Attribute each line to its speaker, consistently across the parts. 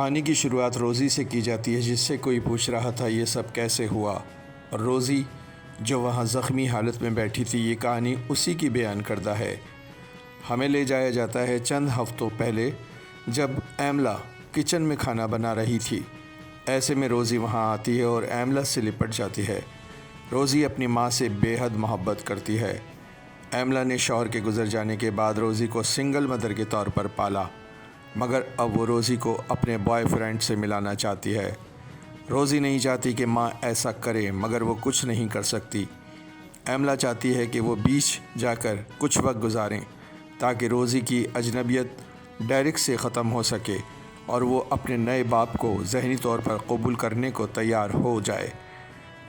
Speaker 1: کہانی کی شروعات روزی سے کی جاتی ہے، جس سے کوئی پوچھ رہا تھا یہ سب کیسے ہوا، اور روزی جو وہاں زخمی حالت میں بیٹھی تھی، یہ کہانی اسی کی بیان کردہ ہے۔ ہمیں لے جایا جاتا ہے چند ہفتوں پہلے، جب ایملا کچن میں کھانا بنا رہی تھی۔ ایسے میں روزی وہاں آتی ہے اور ایملا سے لپٹ جاتی ہے۔ روزی اپنی ماں سے بے حد محبت کرتی ہے۔ ایملا نے شوہر کے گزر جانے کے بعد روزی کو سنگل مدر کے طور پر پالا، مگر اب وہ روزی کو اپنے بوائے فرینڈ سے ملانا چاہتی ہے۔ روزی نہیں چاہتی کہ ماں ایسا کرے، مگر وہ کچھ نہیں کر سکتی۔ ایملا چاہتی ہے کہ وہ بیچ جا کر کچھ وقت گزاریں تاکہ روزی کی اجنبیت ڈیرک سے ختم ہو سکے اور وہ اپنے نئے باپ کو ذہنی طور پر قبول کرنے کو تیار ہو جائے۔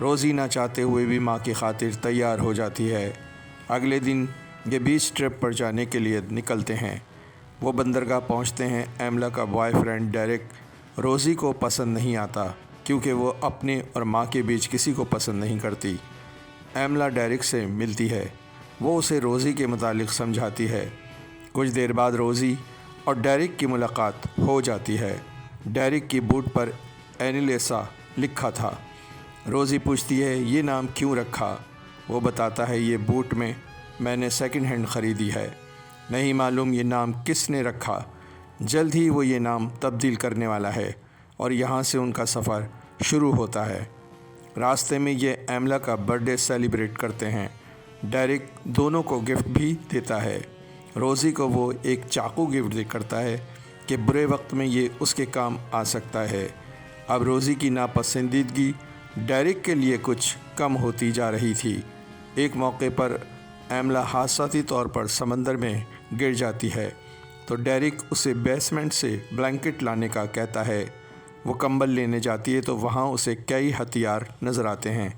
Speaker 1: روزی نہ چاہتے ہوئے بھی ماں کی خاطر تیار ہو جاتی ہے۔ اگلے دن یہ بیچ ٹرپ پر جانے کے لیے نکلتے ہیں۔ وہ بندرگاہ پہنچتے ہیں۔ ایملا کا بوائے فرینڈ ڈیرک روزی کو پسند نہیں آتا، کیونکہ وہ اپنے اور ماں کے بیچ کسی کو پسند نہیں کرتی۔ ایملا ڈیرک سے ملتی ہے، وہ اسے روزی کے متعلق سمجھاتی ہے۔ کچھ دیر بعد روزی اور ڈیرک کی ملاقات ہو جاتی ہے۔ ڈیرک کی بوٹ پر اینیلیسا لکھا تھا۔ روزی پوچھتی ہے یہ نام کیوں رکھا؟ وہ بتاتا ہے یہ بوٹ میں نے سیکنڈ ہینڈ خریدی ہے، نہیں معلوم یہ نام کس نے رکھا۔ جلد ہی وہ یہ نام تبدیل کرنے والا ہے اور یہاں سے ان کا سفر شروع ہوتا ہے۔ راستے میں یہ ایملا کا برتھ ڈے سیلیبریٹ کرتے ہیں۔ ڈیرک دونوں کو گفٹ بھی دیتا ہے۔ روزی کو وہ ایک چاقو گفٹ کرتا ہے کہ برے وقت میں یہ اس کے کام آ سکتا ہے۔ اب روزی کی ناپسندیدگی ڈیرک کے لیے کچھ کم ہوتی جا رہی تھی۔ ایک موقع پر ایملا حادثاتی طور پر سمندر میں گر جاتی ہے تو ڈیرک اسے بیسمنٹ سے بلینکٹ لانے کا کہتا ہے۔ وہ کمبل لینے جاتی ہے تو وہاں اسے کئی ہتھیار نظر آتے ہیں۔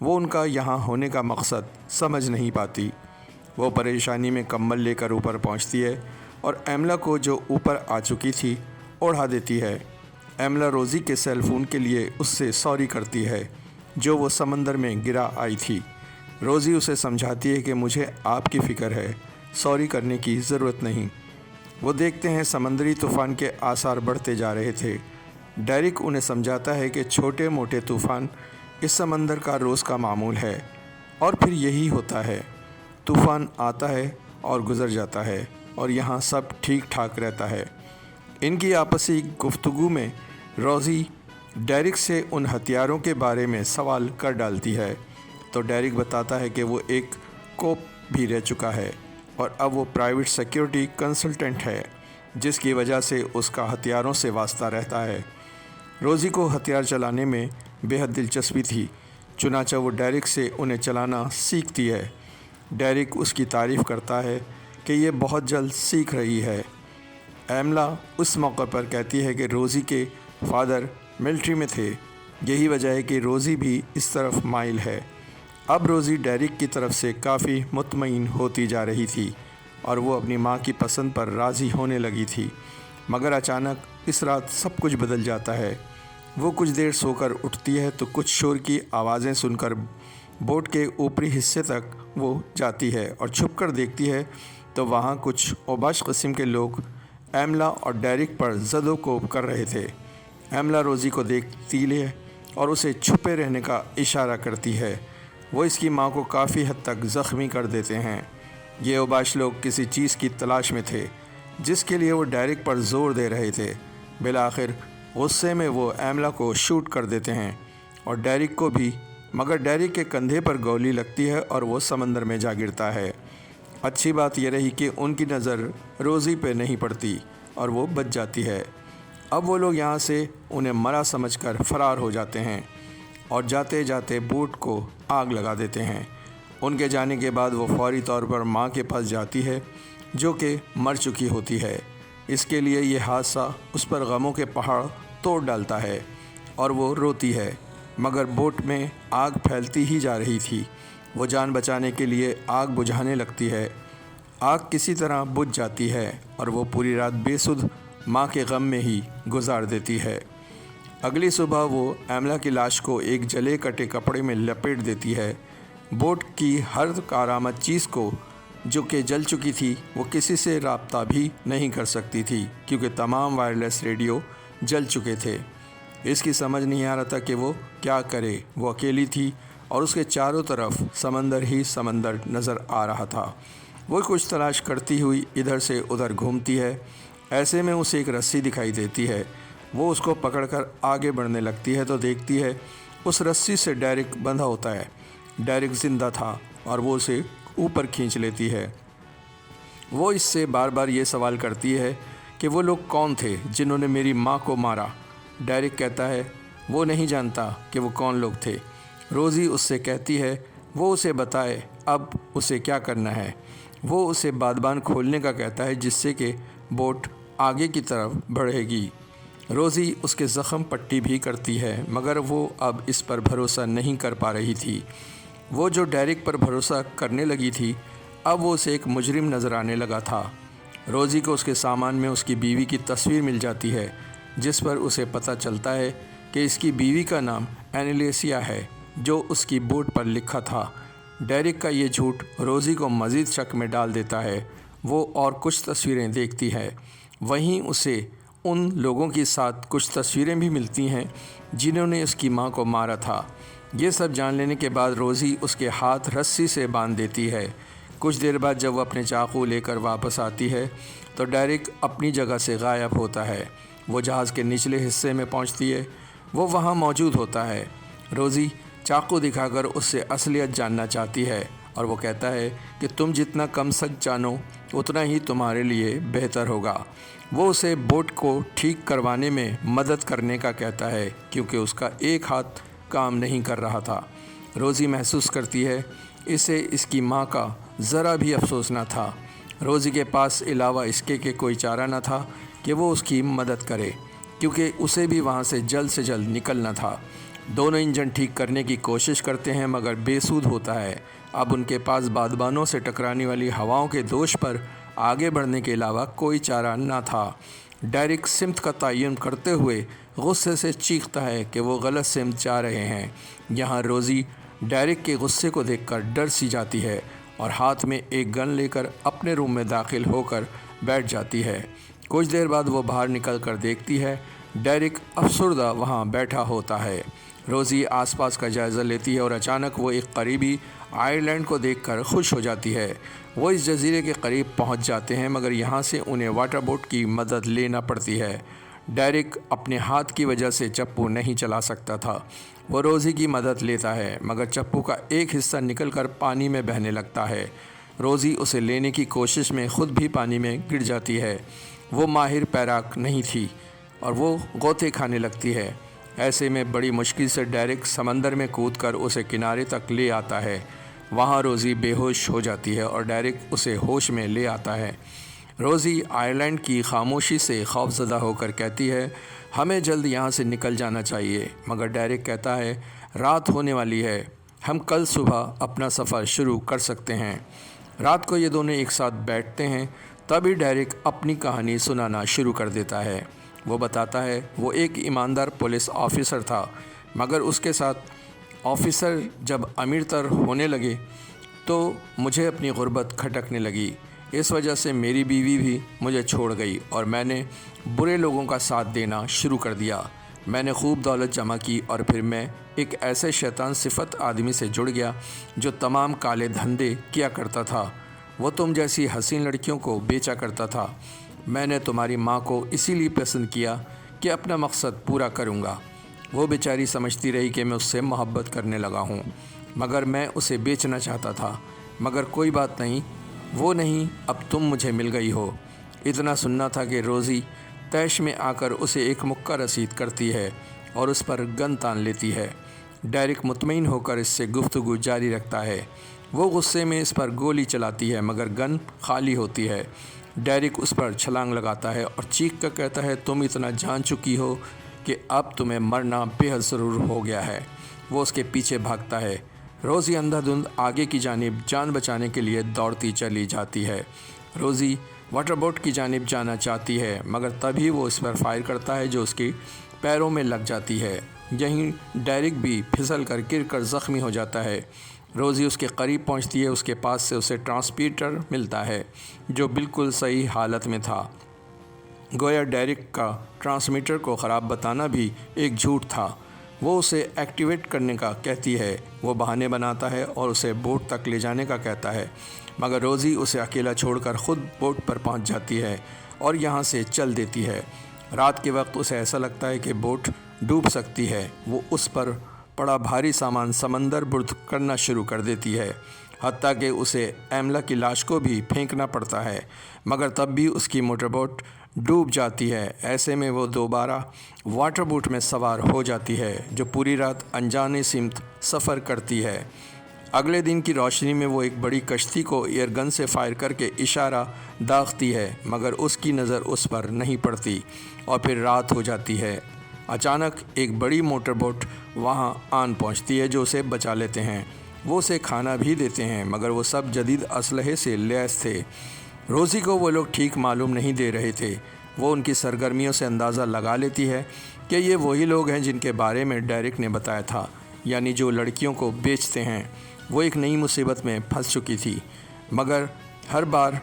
Speaker 1: وہ ان کا یہاں ہونے کا مقصد سمجھ نہیں پاتی۔ وہ پریشانی میں کمبل لے کر اوپر پہنچتی ہے اور ایملا کو جو اوپر آ چکی تھی اڑا دیتی ہے۔ ایملا روزی کے سیل فون کے لیے اس سے سوری کرتی ہے جو وہ سمندر میں گرا آئی تھی۔ روزی اسے سمجھاتی ہے کہ مجھے آپ کی فکر ہے، سوری کرنے کی ضرورت نہیں۔ وہ دیکھتے ہیں سمندری طوفان کے آثار بڑھتے جا رہے تھے۔ ڈیرک انہیں سمجھاتا ہے کہ چھوٹے موٹے طوفان اس سمندر کا روز کا معمول ہے، اور پھر یہی ہوتا ہے، طوفان آتا ہے اور گزر جاتا ہے اور یہاں سب ٹھیک ٹھاک رہتا ہے۔ ان کی آپسی گفتگو میں روزی ڈیرک سے ان ہتھیاروں کے بارے میں سوال کر ڈالتی ہے تو ڈیرک بتاتا ہے کہ وہ ایک کوپ بھی رہ چکا ہے اور اب وہ پرائیویٹ سیکیورٹی کنسلٹنٹ ہے، جس کی وجہ سے اس کا ہتھیاروں سے واسطہ رہتا ہے۔ روزی کو ہتھیار چلانے میں بے حد دلچسپی تھی، چنانچہ وہ ڈیرک سے انہیں چلانا سیکھتی ہے۔ ڈیرک اس کی تعریف کرتا ہے کہ یہ بہت جلد سیکھ رہی ہے۔ ایملا اس موقع پر کہتی ہے کہ روزی کے فادر ملٹری میں تھے، یہی وجہ ہے کہ روزی بھی اس طرف مائل ہے۔ اب روزی ڈیرک کی طرف سے کافی مطمئن ہوتی جا رہی تھی اور وہ اپنی ماں کی پسند پر راضی ہونے لگی تھی، مگر اچانک اس رات سب کچھ بدل جاتا ہے۔ وہ کچھ دیر سو کر اٹھتی ہے تو کچھ شور کی آوازیں سن کر بوٹ کے اوپری حصے تک وہ جاتی ہے اور چھپ کر دیکھتی ہے تو وہاں کچھ اوباش قسم کے لوگ ایملا اور ڈیرک پر زد و کوب کر رہے تھے۔ ایملا روزی کو دیکھتی ہے اور اسے چھپے رہنے کا اشارہ کرتی ہے۔ وہ اس کی ماں کو کافی حد تک زخمی کر دیتے ہیں۔ یہ اوباش لوگ کسی چیز کی تلاش میں تھے جس کے لیے وہ ڈیرک پر زور دے رہے تھے۔ بالآخر غصے میں وہ ایملا کو شوٹ کر دیتے ہیں اور ڈیرک کو بھی، مگر ڈیرک کے کندھے پر گولی لگتی ہے اور وہ سمندر میں جا گرتا ہے۔ اچھی بات یہ رہی کہ ان کی نظر روزی پہ نہیں پڑتی اور وہ بچ جاتی ہے۔ اب وہ لوگ یہاں سے انہیں مرا سمجھ کر فرار ہو جاتے ہیں اور جاتے جاتے بوٹ کو آگ لگا دیتے ہیں۔ ان کے جانے کے بعد وہ فوری طور پر ماں کے پاس جاتی ہے جو کہ مر چکی ہوتی ہے۔ اس کے لیے یہ حادثہ اس پر غموں کے پہاڑ توڑ ڈالتا ہے اور وہ روتی ہے، مگر بوٹ میں آگ پھیلتی ہی جا رہی تھی۔ وہ جان بچانے کے لیے آگ بجھانے لگتی ہے۔ آگ کسی طرح بجھ جاتی ہے اور وہ پوری رات بے سدھ ماں کے غم میں ہی گزار دیتی ہے۔ اگلی صبح وہ ایملا کی لاش کو ایک جلے کٹے کپڑے میں لپیٹ دیتی ہے۔ بوٹ کی ہر کارآمد چیز کو جو کہ جل چکی تھی وہ کسی سے رابطہ بھی نہیں کر سکتی تھی، کیونکہ تمام وائرلیس ریڈیو جل چکے تھے۔ اس کی سمجھ نہیں آ رہا تھا کہ وہ کیا کرے۔ وہ اکیلی تھی اور اس کے چاروں طرف سمندر ہی سمندر نظر آ رہا تھا۔ وہ کچھ تلاش کرتی ہوئی ادھر سے ادھر گھومتی ہے۔ ایسے میں اسے ایک رسی دکھائی دیتی ہے۔ وہ اس کو پکڑ کر آگے بڑھنے لگتی ہے تو دیکھتی ہے اس رسی سے ڈیرک بندھا ہوتا ہے۔ ڈیرک زندہ تھا اور وہ اسے اوپر کھینچ لیتی ہے۔ وہ اس سے بار بار یہ سوال کرتی ہے کہ وہ لوگ کون تھے جنہوں نے میری ماں کو مارا۔ ڈیرک کہتا ہے وہ نہیں جانتا کہ وہ کون لوگ تھے۔ روزی اس سے کہتی ہے وہ اسے بتائے اب اسے کیا کرنا ہے۔ وہ اسے بادبان کھولنے کا کہتا ہے جس سے کہ بوٹ آگے کی طرف بڑھے گی۔ روزی اس کے زخم پٹی بھی کرتی ہے مگر وہ اب اس پر بھروسہ نہیں کر پا رہی تھی۔ وہ جو ڈیرک پر بھروسہ کرنے لگی تھی اب وہ اسے ایک مجرم نظر آنے لگا تھا۔ روزی کو اس کے سامان میں اس کی بیوی کی تصویر مل جاتی ہے جس پر اسے پتہ چلتا ہے کہ اس کی بیوی کا نام اینیلیسیا ہے جو اس کی بوٹ پر لکھا تھا۔ ڈیرک کا یہ جھوٹ روزی کو مزید شک میں ڈال دیتا ہے۔ وہ اور کچھ تصویریں دیکھتی ہے۔ وہیں اسے ان لوگوں کے ساتھ کچھ تصویریں بھی ملتی ہیں جنہوں نے اس کی ماں کو مارا تھا۔ یہ سب جان لینے کے بعد روزی اس کے ہاتھ رسی سے باندھ دیتی ہے۔ کچھ دیر بعد جب وہ اپنے چاقو لے کر واپس آتی ہے تو ڈیرک اپنی جگہ سے غائب ہوتا ہے۔ وہ جہاز کے نچلے حصے میں پہنچتی ہے۔ وہ وہاں موجود ہوتا ہے۔ روزی چاقو دکھا کر اس سے اصلیت جاننا چاہتی ہے اور وہ کہتا ہے کہ تم جتنا کم سچ جانو اتنا ہی تمہارے لیے بہتر ہوگا۔ وہ اسے بوٹ کو ٹھیک کروانے میں مدد کرنے کا کہتا ہے کیونکہ اس کا ایک ہاتھ کام نہیں کر رہا تھا۔ روزی محسوس کرتی ہے اسے اس کی ماں کا ذرا بھی افسوس نہ تھا۔ روزی کے پاس علاوہ اس کے کہ کوئی چارہ نہ تھا کہ وہ اس کی مدد کرے کیونکہ اسے بھی وہاں سے جلد نکلنا تھا۔ دونوں انجن ٹھیک کرنے کی کوشش کرتے ہیں مگر بے سود ہوتا ہے۔ اب ان کے پاس بادبانوں سے ٹکرانے والی ہواؤں کے دوش پر آگے بڑھنے کے علاوہ کوئی چارہ نہ تھا۔ ڈیرک سمت کا تعین کرتے ہوئے غصے سے چیختا ہے کہ وہ غلط سمت جا رہے ہیں۔ یہاں روزی ڈیرک کے غصے کو دیکھ کر ڈر سی جاتی ہے اور ہاتھ میں ایک گن لے کر اپنے روم میں داخل ہو کر بیٹھ جاتی ہے۔ کچھ دیر بعد وہ باہر نکل کر دیکھتی ہے ڈیرک افسردہ وہاں بیٹھا ہوتا ہے۔ روزی آس پاس کا جائزہ لیتی ہے اور اچانک وہ ایک قریبی آئرلینڈ کو دیکھ کر خوش ہو جاتی ہے۔ وہ اس جزیرے کے قریب پہنچ جاتے ہیں مگر یہاں سے انہیں واٹر بوٹ کی مدد لینا پڑتی ہے۔ ڈیرک اپنے ہاتھ کی وجہ سے چپو نہیں چلا سکتا تھا۔ وہ روزی کی مدد لیتا ہے مگر چپو کا ایک حصہ نکل کر پانی میں بہنے لگتا ہے۔ روزی اسے لینے کی کوشش میں خود بھی پانی میں گر جاتی ہے۔ وہ ماہر پیراک نہیں تھی اور وہ غوطے کھانے لگتی ہے۔ ایسے میں بڑی مشکل سے ڈیرک سمندر میں کود کر اسے کنارے تک لے آتا ہے۔ وہاں روزی بے ہوش ہو جاتی ہے اور ڈیرک اسے ہوش میں لے آتا ہے۔ روزی آئرلینڈ کی خاموشی سے خوفزدہ ہو کر کہتی ہے ہمیں جلد یہاں سے نکل جانا چاہیے مگر ڈیرک کہتا ہے رات ہونے والی ہے، ہم کل صبح اپنا سفر شروع کر سکتے ہیں۔ رات کو یہ دونوں ایک ساتھ بیٹھتے ہیں تبھی ڈیرک اپنی کہانی سنانا شروع کر دیتا ہے۔ وہ بتاتا ہے وہ ایک ایماندار پولیس آفیسر تھا مگر اس کے ساتھ آفیسر جب امیر تر ہونے لگے تو مجھے اپنی غربت کھٹکنے لگی۔ اس وجہ سے میری بیوی بھی مجھے چھوڑ گئی اور میں نے برے لوگوں کا ساتھ دینا شروع کر دیا۔ میں نے خوب دولت جمع کی اور پھر میں ایک ایسے شیطان صفت آدمی سے جڑ گیا جو تمام کالے دھندے کیا کرتا تھا۔ وہ تم جیسی حسین لڑکیوں کو بیچا کرتا تھا۔ میں نے تمہاری ماں کو اسی لیے پسند کیا کہ اپنا مقصد پورا کروں گا۔ وہ بیچاری سمجھتی رہی کہ میں اس سے محبت کرنے لگا ہوں مگر میں اسے بیچنا چاہتا تھا، مگر کوئی بات نہیں، وہ نہیں، اب تم مجھے مل گئی ہو۔ اتنا سننا تھا کہ روزی طیش میں آ کر اسے ایک مکہ رسید کرتی ہے اور اس پر گن تان لیتی ہے۔ ڈیرک مطمئن ہو کر اس سے گفتگو جاری رکھتا ہے۔ وہ غصے میں اس پر گولی چلاتی ہے مگر گن خالی ہوتی ہے۔ ڈیرک اس پر چھلانگ لگاتا ہے اور چیخ کر کہتا ہے تم اتنا جان چکی ہو کہ اب تمہیں مرنا بے حد ضرور ہو گیا ہے۔ وہ اس کے پیچھے بھاگتا ہے۔ روزی اندھا دھند آگے کی جانب جان بچانے کے لیے دوڑتی چلی جاتی ہے۔ روزی واٹر بوٹ کی جانب جانا چاہتی ہے مگر تبھی وہ اس پر فائر کرتا ہے جو اس کے پیروں میں لگ جاتی ہے۔ یہیں ڈیرک بھی پھسل کر گر کر زخمی ہو جاتا ہے۔ روزی اس کے قریب پہنچتی ہے۔ اس کے پاس سے اسے ٹرانسمیٹر ملتا ہے جو بالکل صحیح حالت میں تھا۔ گویا ڈیرک کا ٹرانسمیٹر کو خراب بتانا بھی ایک جھوٹ تھا۔ وہ اسے ایکٹیویٹ کرنے کا کہتی ہے، وہ بہانے بناتا ہے اور اسے بوٹ تک لے جانے کا کہتا ہے، مگر روزی اسے اکیلا چھوڑ کر خود بوٹ پر پہنچ جاتی ہے اور یہاں سے چل دیتی ہے۔ رات کے وقت اسے ایسا لگتا ہے کہ بوٹ ڈوب سکتی ہے۔ وہ اس پر پڑا بھاری سامان سمندر برد کرنا شروع کر دیتی ہے، حتیٰ کہ اسے ایملا کی لاش کو بھی پھینکنا پڑتا ہے، مگر تب بھی اس کی موٹر بوٹ ڈوب جاتی ہے۔ ایسے میں وہ دوبارہ واٹر بوٹ میں سوار ہو جاتی ہے جو پوری رات انجانے سمت سفر کرتی ہے۔ اگلے دن کی روشنی میں وہ ایک بڑی کشتی کو ایئر گن سے فائر کر کے اشارہ داغتی ہے، مگر اس کی نظر اس پر نہیں پڑتی اور پھر رات ہو جاتی ہے۔ اچانک ایک بڑی موٹر بوٹ وہاں آن پہنچتی ہے جو اسے بچا لیتے ہیں۔ وہ اسے کھانا بھی دیتے ہیں، مگر وہ سب جدید اسلحے سے لیس تھے۔ روزی کو وہ لوگ ٹھیک معلوم نہیں دے رہے تھے۔ وہ ان کی سرگرمیوں سے اندازہ لگا لیتی ہے کہ یہ وہی لوگ ہیں جن کے بارے میں ڈیرک نے بتایا تھا، یعنی جو لڑکیوں کو بیچتے ہیں۔ وہ ایک نئی مصیبت میں پھنس چکی تھی، مگر ہر بار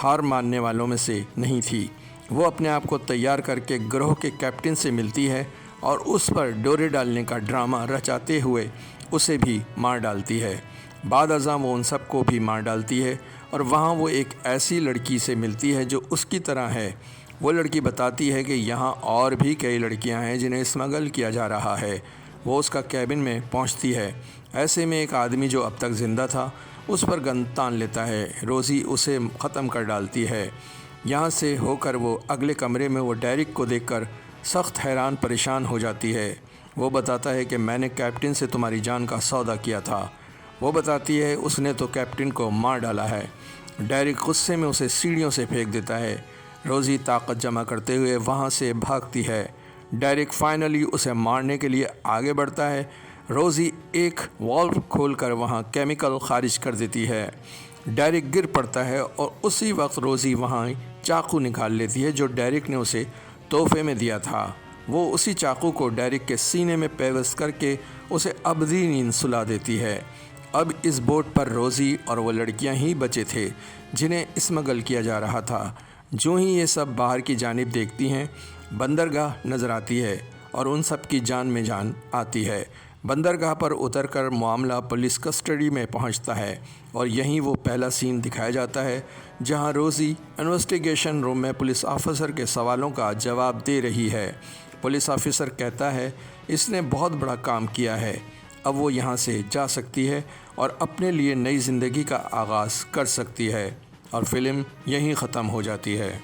Speaker 1: ہار ماننے والوں میں سے نہیں تھی۔ وہ اپنے آپ کو تیار کر کے گروہ کے کیپٹن سے ملتی ہے اور اس پر ڈورے ڈالنے کا ڈرامہ رچاتے ہوئے اسے بھی مار ڈالتی ہے۔ بعد ازاں وہ ان سب کو بھی مار ڈالتی ہے اور وہاں وہ ایک ایسی لڑکی سے ملتی ہے جو اس کی طرح ہے۔ وہ لڑکی بتاتی ہے کہ یہاں اور بھی کئی لڑکیاں ہیں جنہیں اسمگل کیا جا رہا ہے۔ وہ اس کا کیبن میں پہنچتی ہے۔ ایسے میں ایک آدمی جو اب تک زندہ تھا اس پر گن تان لیتا ہے۔ روزی اسے ختم کر ڈالتی ہے۔ یہاں سے ہو کر وہ اگلے کمرے میں وہ ڈیرک کو دیکھ کر سخت حیران پریشان ہو جاتی ہے۔ وہ بتاتا ہے کہ میں نے کیپٹن سے تمہاری جان کا سودا کیا تھا۔ وہ بتاتی ہے اس نے تو کیپٹن کو مار ڈالا ہے۔ ڈیرک غصے میں اسے سیڑھیوں سے پھینک دیتا ہے۔ روزی طاقت جمع کرتے ہوئے وہاں سے بھاگتی ہے۔ ڈیرک فائنلی اسے مارنے کے لیے آگے بڑھتا ہے۔ روزی ایک والو کھول کر وہاں کیمیکل خارج کر دیتی ہے۔ ڈیرک گر پڑتا ہے اور اسی وقت روزی وہاں چاقو نکال لیتی ہے جو ڈیرک نے اسے تحفے میں دیا تھا۔ وہ اسی چاقو کو ڈیرک کے سینے میں پیوست کر کے اسے ابدی نیند سلا دیتی ہے۔ اب اس بوٹ پر روزی اور وہ لڑکیاں ہی بچے تھے جنہیں اسمگل کیا جا رہا تھا۔ جو ہی یہ سب باہر کی جانب دیکھتی ہیں، بندرگاہ نظر آتی ہے اور ان سب کی جان میں جان آتی ہے۔ بندرگاہ پر اتر کر معاملہ پولیس کسٹڈی میں پہنچتا ہے اور یہیں وہ پہلا سین دکھایا جاتا ہے جہاں روزی انویسٹیگیشن روم میں پولیس آفیسر کے سوالوں کا جواب دے رہی ہے۔ پولیس آفیسر کہتا ہے اس نے بہت بڑا کام کیا ہے، اب وہ یہاں سے جا سکتی ہے اور اپنے لیے نئی زندگی کا آغاز کر سکتی ہے، اور فلم یہیں ختم ہو جاتی ہے۔